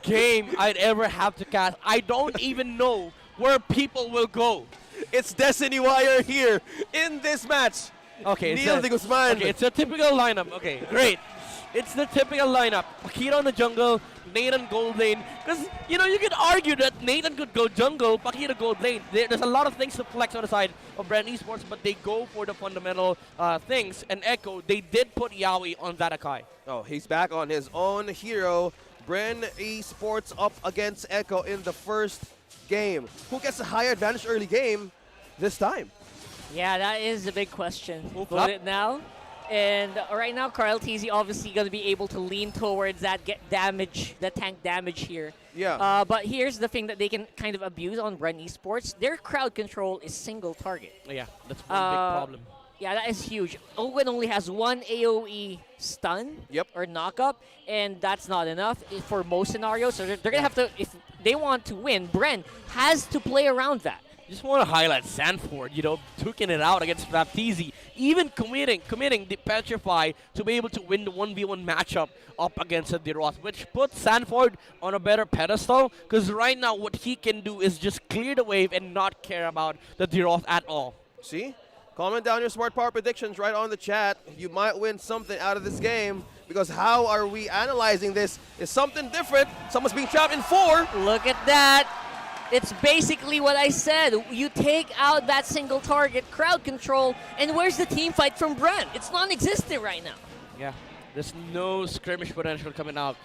game I'd ever have to cast. I don't even know where people will go. It's Destiny Wire here in this match. Okay, Neil de Guzman. Okay, it's a typical lineup. Okay, great. It's the typical lineup. Pakira on the jungle, Nathan gold lane. Because, you know, you could argue that Nathan could go jungle, Pakira gold lane. There's a lot of things to flex on the side of Bren Esports, but they go for the fundamental things. And Echo, they did put Yaoi on that Akai. Oh, he's back on his own hero. Bren Esports up against Echo in the first game. Who gets a higher advantage early game this time? Yeah, that is a big question. Move Vote up. it now. And right now, Carl TZ obviously going to be able to lean towards that damage, the tank damage here. Yeah. But here's the thing that they can kind of abuse on Bren Esports. Their crowd control is single target. Yeah, that's one big problem. Yeah, that is huge. Owen only has one AoE stun or knockup, and that's not enough for most scenarios. So they're going to have to, if they want to win, Bren has to play around that. Just want to highlight Sanford, you know, duking it out against Baptiste, even committing the Petrify to be able to win the 1v1 matchup up against the Roth, which puts Sanford on a better pedestal, because right now what he can do is just clear the wave and not care about the Diroth at all. See? Comment down your Smart Power predictions right on the chat. You might win something out of this game, because how are we analyzing this? Is something different. Someone's being trapped in 4. Look at that. It's basically what I said. You take out that single target, crowd control, and where's the team fight from Bren? It's non-existent right now. Yeah, there's no skirmish potential coming out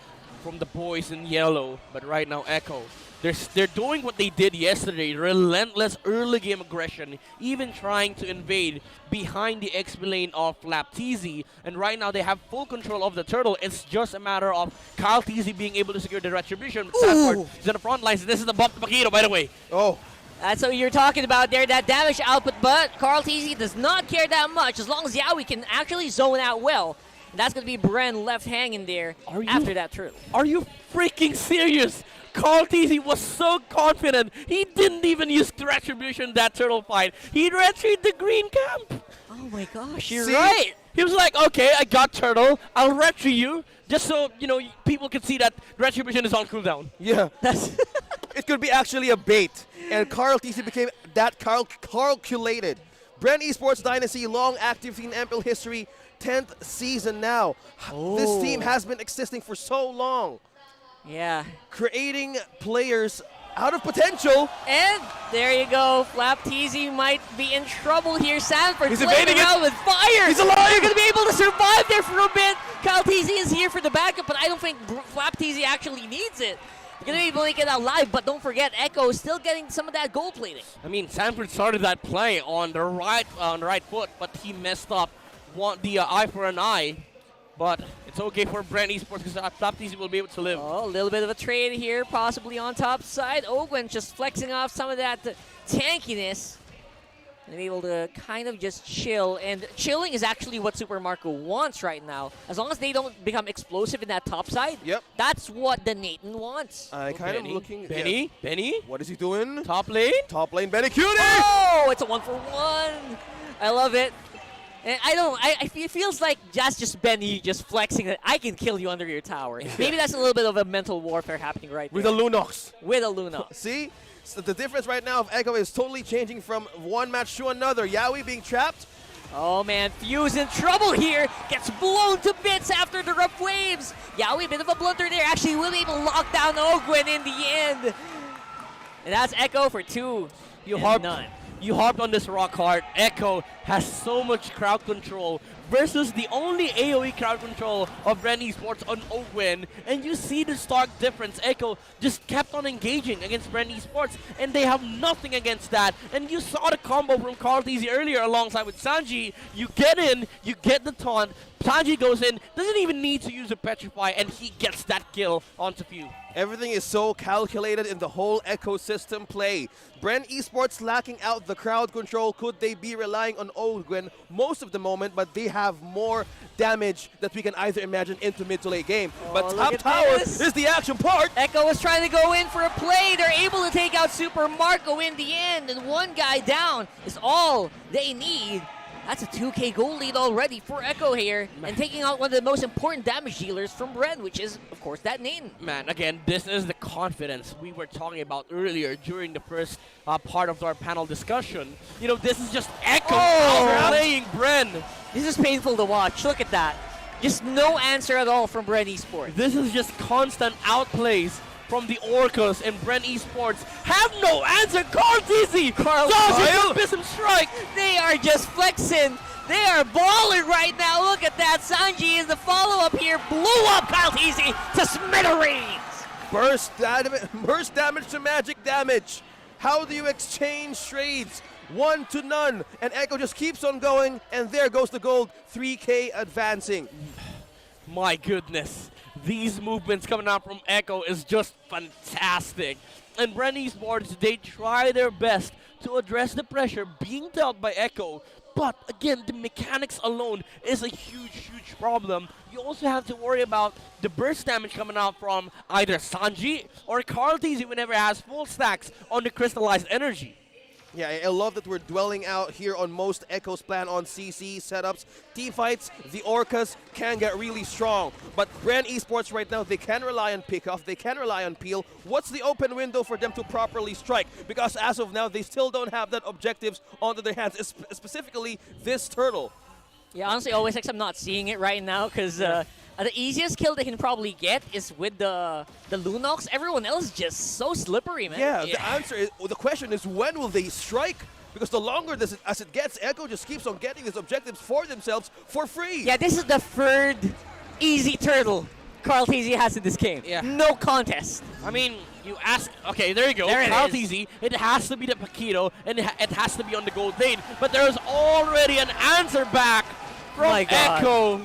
from the boys in yellow, but right now Echo, they're doing what they did yesterday, relentless early game aggression, even trying to invade behind the XP lane of Lapteezy, and right now they have full control of the turtle. It's just a matter of Kyle Teezy being able to secure the retribution. Sanford is in the front lines. This is the bump to Pakito, by the way. Oh. That's what you're talking about there, that damage output, but Carl TZ does not care that much as long as Yaoi can actually zone out well. And that's going to be Bren left hanging there after that turtle. Are you freaking serious? Carl TZ was so confident, he didn't even use the retribution that turtle fight. He retrieved the green camp. Oh my gosh, you're See? right. He was like, okay, I got turtle, I'll retri you, just so, you know, people can see that retribution is on cooldown. Yeah. It could be actually a bait. And Carl TC became that calculated. Bren Esports Dynasty, long active in MPL history, 10th season now. This team has been existing for so long. Yeah. Creating players out of potential. And there you go. Flapteezy might be in trouble here. Sanford He's playing evading around it. with fire. He's alive. They're going to be able to survive there for a bit. Kyle TZ is here for the backup, but I don't think Flapteezy actually needs it. They're going to be able to get out alive, but don't forget, Echo is still getting some of that gold plating. I mean, Sanford started that play on the right foot, but he messed up the eye for an eye. But it's okay for Bren Esports because Flapteezy will be able to live. Oh, a little bit of a trade here, possibly on top side. Ogwen just flexing off some of that tankiness. And able to kind of just chill. And chilling is actually what Super Marco wants right now. As long as they don't become explosive in that top side, that's what the Nathan wants. Kind of looking. Benny? Benny? What is he doing? Top lane? Top lane, Benny Cutie! Oh, it's a 1-for-1. I love it. And it feels like that's just Benny just flexing that I can kill you under your tower. Maybe that's a little bit of a mental warfare happening right With there. a Lunox. With a Lunox. See? So the difference right now of Echo is totally changing from one match to another. Yaoi being trapped. Oh man, Fuse in trouble here. Gets blown to bits after the rough waves. Yaoi, a bit of a blunder there. Actually will be able to lock down Ogwen in the end. And that's Echo for 2. You harped on this rock hard. Echo has so much crowd control versus the only AoE crowd control of Bren Esports on Ogwen. And you see the stark difference. Echo just kept on engaging against Bren Esports, and they have nothing against that. And you saw the combo from Carl TZ earlier alongside with Sanji. You get in, you get the taunt. Sanji goes in, doesn't even need to use a Petrify, and he gets that kill onto Few. Everything is so calculated in the whole ecosystem play. Bren Esports lacking out the crowd control. Could they be relying on Ogwen most of the moment, but they have more damage that we can either imagine into mid to late game. But top tower is the action part. Echo is trying to go in for a play. They're able to take out Super Marco in the end, and one guy down is all they need. That's a 2K goal lead already for Echo here, and taking out one of the most important damage dealers from Bren, which is, of course, that name. Man, again, this is the confidence we were talking about earlier during the first part of our panel discussion. You know, this is just Echo playing Bren. This is painful to watch. Look at that. Just no answer at all from Bren Esports. This is just constant outplays from the Orcas, and Bren Esports have no answer. Carl TZ! Carl Bism strike! They are just flexing. They are balling right now. Look at that. Sanji is the follow-up here. Blew up Kyle TZ to smithereens. Burst damage to magic damage. How do you exchange trades? 1-0, and Echo just keeps on going, and there goes the gold. 3K advancing. My goodness. These movements coming out from Echo is just fantastic. And Bren Esports, they try their best to address the pressure being dealt by Echo. But again, the mechanics alone is a huge, huge problem. You also have to worry about the burst damage coming out from either Sanji or Carl TZ whenever it has full stacks on the crystallized energy. Yeah, I love that we're dwelling out here on most Echo's plan on CC setups. Team fights, the Orcas can get really strong. But Bren Esports right now, they can rely on pickoff, they can rely on peel. What's the open window for them to properly strike? Because as of now, they still don't have that objectives onto their hands, specifically this turtle. Yeah, honestly, always I'm not seeing it right now because the easiest kill they can probably get is with the Lunox. Everyone else is just so slippery, man. Yeah, the answer is, the question is, when will they strike? Because the longer this as it gets, Echo just keeps on getting these objectives for themselves for free. Yeah, this is the third easy turtle Carl TZ has in this game. Yeah. No contest. I mean, you ask, okay, there you go. There it Carl is. TZ, it has to be the Paquito, and it has to be on the gold lane. But there's already an answer back from My God. Echo.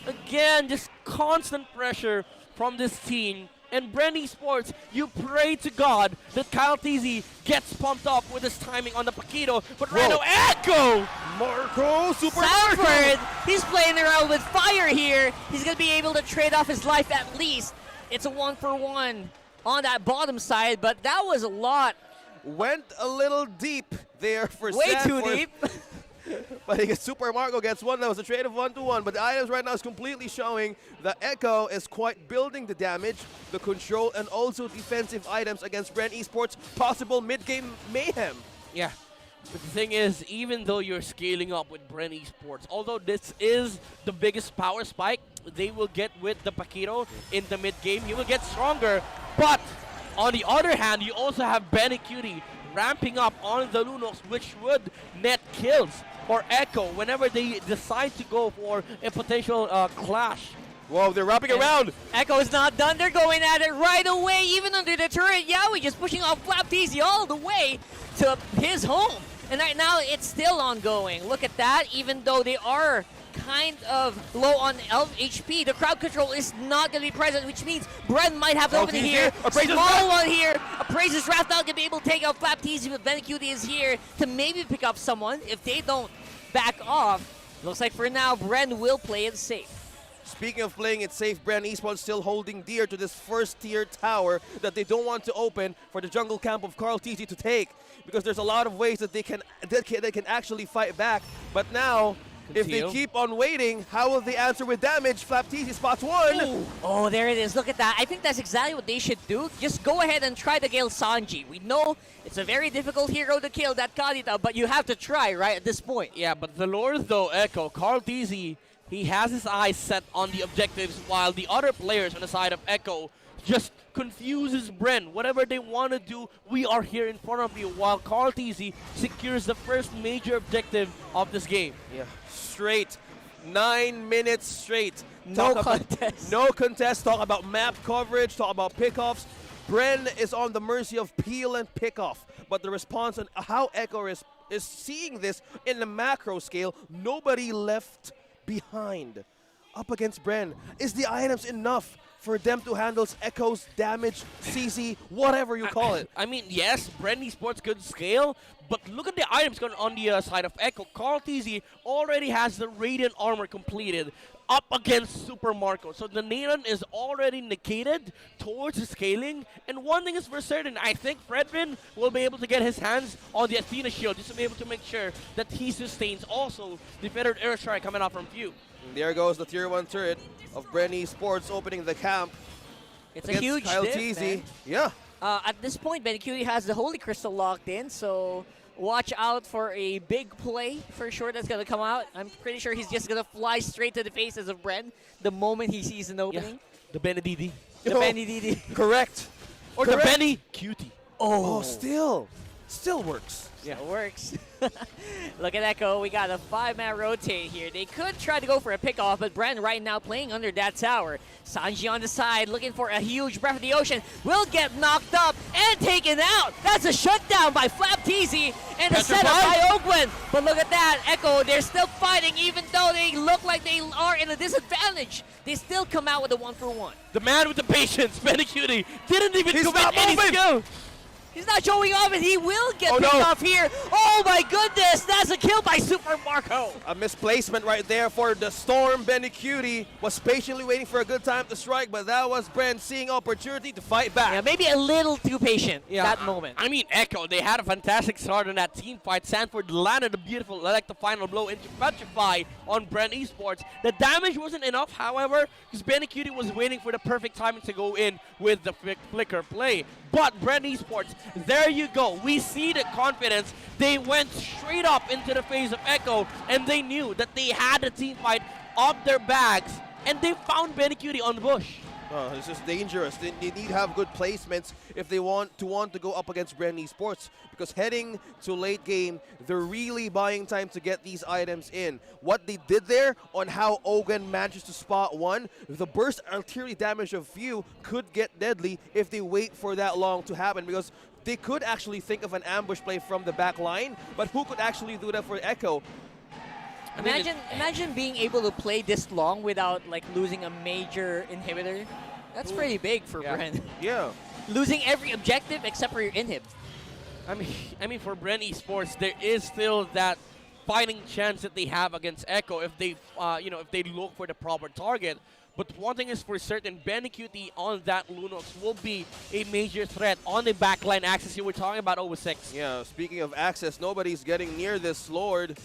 Again, just constant pressure from this team. And Bren Esports, you pray to God that Kyle TZ gets pumped up with his timing on the Paquito. But right now, Echo! Marco, Super Sanford, Marco! he's playing around with fire here. He's going to be able to trade off his life at least. It's a 1-for-1 on that bottom side, but that was a lot. Went a little deep there for Way Sanford. too deep. But he gets Super Marco gets one. That was a trade of 1-1. But the items right now is completely showing that Echo is quite building the damage, the control, and also defensive items against Bren Esports. Possible mid-game mayhem. Yeah. But the thing is, even though you're scaling up with Bren Esports, although this is the biggest power spike they will get with the Paquito in the mid-game, you will get stronger. But on the other hand, you also have Benny Cutie ramping up on the Lunox, which would net kills for Echo whenever they decide to go for a potential clash. Whoa, they're wrapping around. Echo is not done. They're going at it right away, even under the turret. Yaoi just pushing off Flap TZ all the way to his home. And right now, it's still ongoing. Look at that. Even though they are kind of low on HP, the crowd control is not going to be present, which means Bren might have to open it here. Small one here. Appraiser's Wrath not going to be able to take out Flap TZ, but Benecutie is here to maybe pick up someone if they don't back off. Looks like for now, Bren will play it safe. Speaking of playing it safe, Bren Esports still holding dear to this first-tier tower that they don't want to open for the jungle camp of Carl TZ to take, because there's a lot of ways that they can actually fight back. But now, if they keep on waiting, how will they answer with damage? Flap TZ spots one. Ooh. Oh, there it is. Look at that. I think that's exactly what they should do. Just go ahead and try to kill Sanji. We know it's a very difficult hero to kill, that Kadita, but you have to try, right, at this point. Yeah, but the Lord, though, Echo, Carl TZ, he has his eyes set on the objectives, while the other players on the side of Echo just confuses Bren. Whatever they want to do, we are here in front of you, while Carl TZ secures the first major objective of this game. Yeah, straight. 9 minutes straight. No contest. No contest. Talk about map coverage, talk about pickoffs. Bren is on the mercy of peel and pickoff. But the response and how Echo is seeing this in the macro scale, nobody left behind. Up against Bren, is the items enough for them to handle Echo's damage, CC, whatever you call it? I mean, yes, Bren Esports could scale, but look at the items going on the side of Echo. Carl TZ already has the Radiant armor completed. up against Super Marco. So the Neon is already negated towards the scaling. And one thing is for certain, I think Fredrin will be able to get his hands on the Athena shield just to be able to make sure that he sustains also the Fettered Air Strike coming out from Few. And there goes the Tier 1 turret of Bren Esports opening the camp. It's a against huge Kyle diff, Teasy. man. Yeah. At this point, Benicudi has the Holy Crystal locked in, so watch out for a big play for sure that's going to come out. I'm pretty sure he's just going to fly straight to the faces of Bren the moment he sees an opening. The Benedidi. The Benny Didi. Correct. Or Correct. the Benny Cutie. Oh, still works. Yeah, it works. Look at Echo. We got a 5-man rotate here. They could try to go for a pickoff, but Bren right now playing under that tower. Sanji on the side looking for a huge breath of the ocean. Will get knocked up and taken out. That's a shutdown by Flap Teasy and a setup by Ogwen. But look at that. Echo, they're still fighting even though they look like they are in a disadvantage. They still come out with a 1-for-1. The man with the patience, Benny Cutie, didn't even He's commit not any moving. skill. He's not showing off, and he will get Oh, picked no. off here. Oh my goodness, that's a kill by Super Marco. A misplacement right there for the Storm. Benny Cutie was patiently waiting for a good time to strike, but that was Bren seeing opportunity to fight back. Yeah, maybe a little too patient that moment. I mean, Echo, they had a fantastic start on that team fight. Sanford landed a beautiful, like the final blow into Petrify on Bren Esports. The damage wasn't enough, however, because Benny Cutie was waiting for the perfect timing to go in with the flicker play. But Bren Esports, there you go. We see the confidence. They went straight up into the face of Echo, and they knew that they had the team fight up their bags, and they found Benny Cutie on the bush. Oh, it's just dangerous. They need to have good placements if they want to go up against Bren Esports, because heading to late game, they're really buying time to get these items in. What they did there on how Ogun managed to spot one, the burst artillery damage of Few could get deadly if they wait for that long to happen, because they could actually think of an ambush play from the back line, but who could actually do that for Echo? Imagine being able to play this long without like losing a major inhibitor. That's pretty big for Bren. Yeah. Losing every objective except for your inhib. I mean, for Bren Esports, there is still that fighting chance that they have against Echo if they, if they look for the proper target. But one thing is for certain, Benny Cutie on that Lunox will be a major threat on the backline axis here. We're talking about 06. Yeah, speaking of access, nobody's getting near this Lord.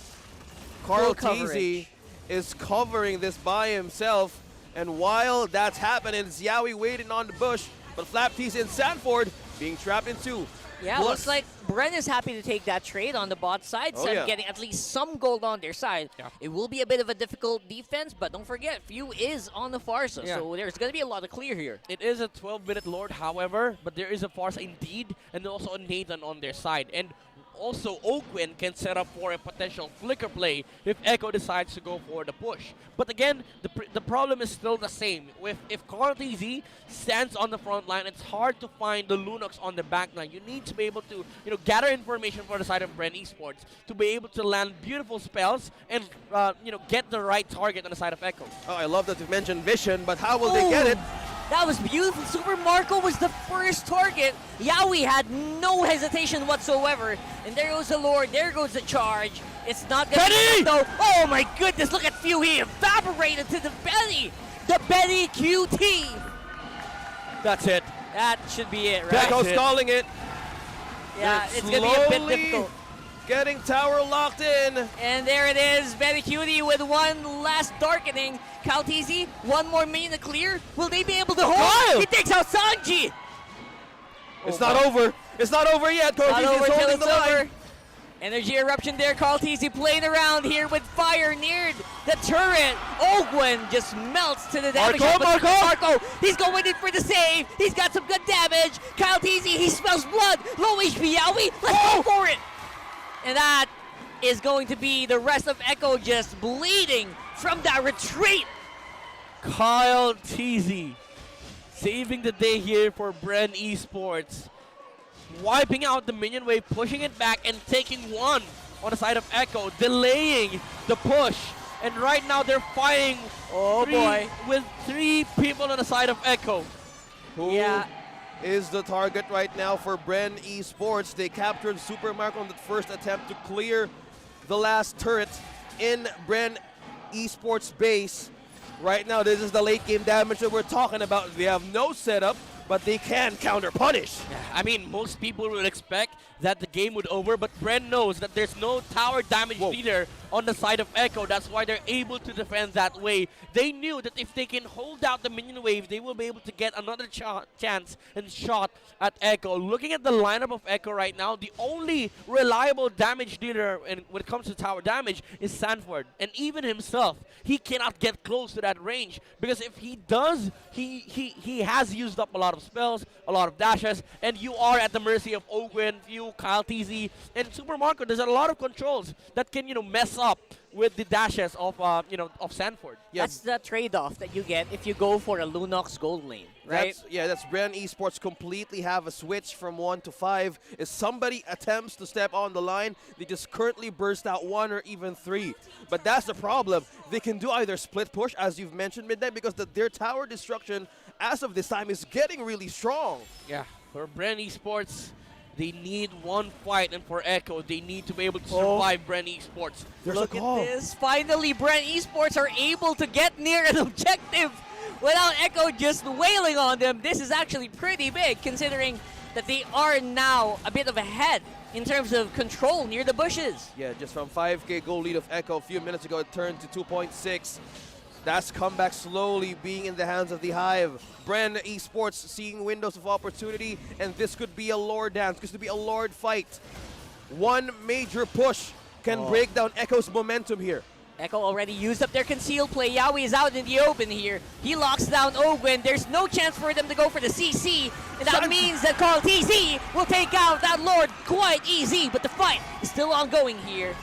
Carl Teasy is covering this by himself. And while that's happening, Xiaowi waiting on the bush. But Flap Teasy and Sanford being trapped in two. Yeah, looks like Bren is happy to take that trade on the bot side, so getting at least some gold on their side. Yeah. It will be a bit of a difficult defense, but don't forget, Few is on the Farsa, so there's going to be a lot of clear here. It is a 12-minute Lord, however, but there is a Farsa indeed, and also a Nathan on their side. And also, Oakwin can set up for a potential flicker play if Echo decides to go for the push. But again, the problem is still the same. If Carl TZ stands on the front line, it's hard to find the Lunox on the back line. You need to be able to gather information for the side of Bren Esports to be able to land beautiful spells and get the right target on the side of Echo. Oh, I love that you mentioned Vision, but how will they get it? That was beautiful. Super Marco was the first target. Yaoi had no hesitation whatsoever. And there goes the Lord. There goes the charge. It's not going to be though. Oh my goodness, look at Few. He evaporated to the belly. The Betty QT. That's it. That should be it, right? Echo's calling it. Yeah, They're it's going to be a bit slowly difficult. Getting tower locked in. And there it is, Betty Cutie with one last darkening. Kaltizi, one more minion to clear. Will they be able to hold? Kyle! He takes out Sanji. It's not over. It's not over yet. Not Koji's over till holding it's the line. over. Energy eruption there. Kaltizi playing around here with fire near the turret. Ogwen just melts to the damage. Marco! He's going in for the save. He's got some good damage. Kaltizi, he smells blood. Low HP Yaoi. Let's go for it. And that is going to be the rest of Echo just bleeding from that retreat. Kyle Teasy saving the day here for Bren Esports. Wiping out the minion wave, pushing it back, and taking one on the side of Echo, delaying the push. And right now they're fighting with three people on the side of Echo. Who is the target right now for Bren Esports? They captured Super Marco on the first attempt to clear the last turret in Bren Esports base. Right now, this is the late game damage that we're talking about. They have no setup, but they can counter punish. Yeah, I mean, most people would expect that the game would over, but Bren knows that there's no tower damage leader on the side of Echo. That's why they're able to defend that way. They knew that if they can hold out the minion wave, they will be able to get another chance and shot at Echo. Looking at the lineup of Echo right now, the only reliable damage dealer when it comes to tower damage is Sanford. And even himself, he cannot get close to that range, because if he does, he has used up a lot of spells, a lot of dashes, and you are at the mercy of Ogwen, Few, Kyle TZ, and Super Marco. There's a lot of controls that can, mess up with the dashes of, of Sanford. Yeah. That's the trade-off that you get if you go for a Lunox gold lane, right? That's Bren Esports completely have a switch from 1 to 5. If somebody attempts to step on the line, they just currently burst out 1 or even 3. But that's the problem. They can do either split push, as you've mentioned, Midnight, because their tower destruction as of this time is getting really strong. Yeah, for Bren Esports, they need one fight, and for Echo, they need to be able to survive Bren Esports. Look at this. Finally, Bren Esports are able to get near an objective without Echo just wailing on them. This is actually pretty big, considering that they are now a bit of ahead in terms of control near the bushes. Yeah, just from 5k goal lead of Echo a few minutes ago, it turned to 2.6. That's comeback slowly being in the hands of the Hive. Bren Esports seeing windows of opportunity, and this could be a Lord dance. This could be a Lord fight. One major push can break down Echo's momentum here. Echo already used up their concealed play. Yaoi is out in the open here. He locks down Ogwen. There's no chance for them to go for the CC, and that means that Call TZ will take out that Lord quite easy, but the fight is still ongoing here.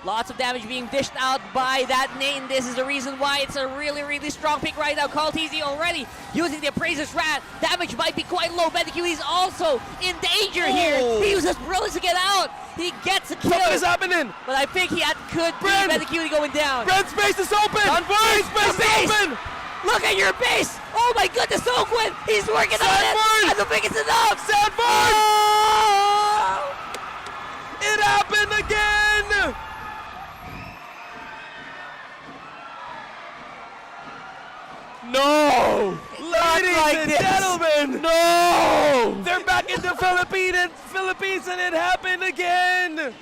Lots of damage being dished out by that Nate. This is the reason why it's a really, really strong pick right now. Call TZ already using the Appraiser's Rat. Damage might be quite low. Bendicu is also in danger here. He uses Brilliance to get out. He gets a kill. What is happening? But I think could be Bendicu going down. Bren's space is open! Bren's space is open! Look at your base! Oh my goodness, Ogwen! He's working on it! I don't think it's enough! Sanford! It happened again! No! Ladies and gentlemen! No! They're back in the Philippines and it happened again!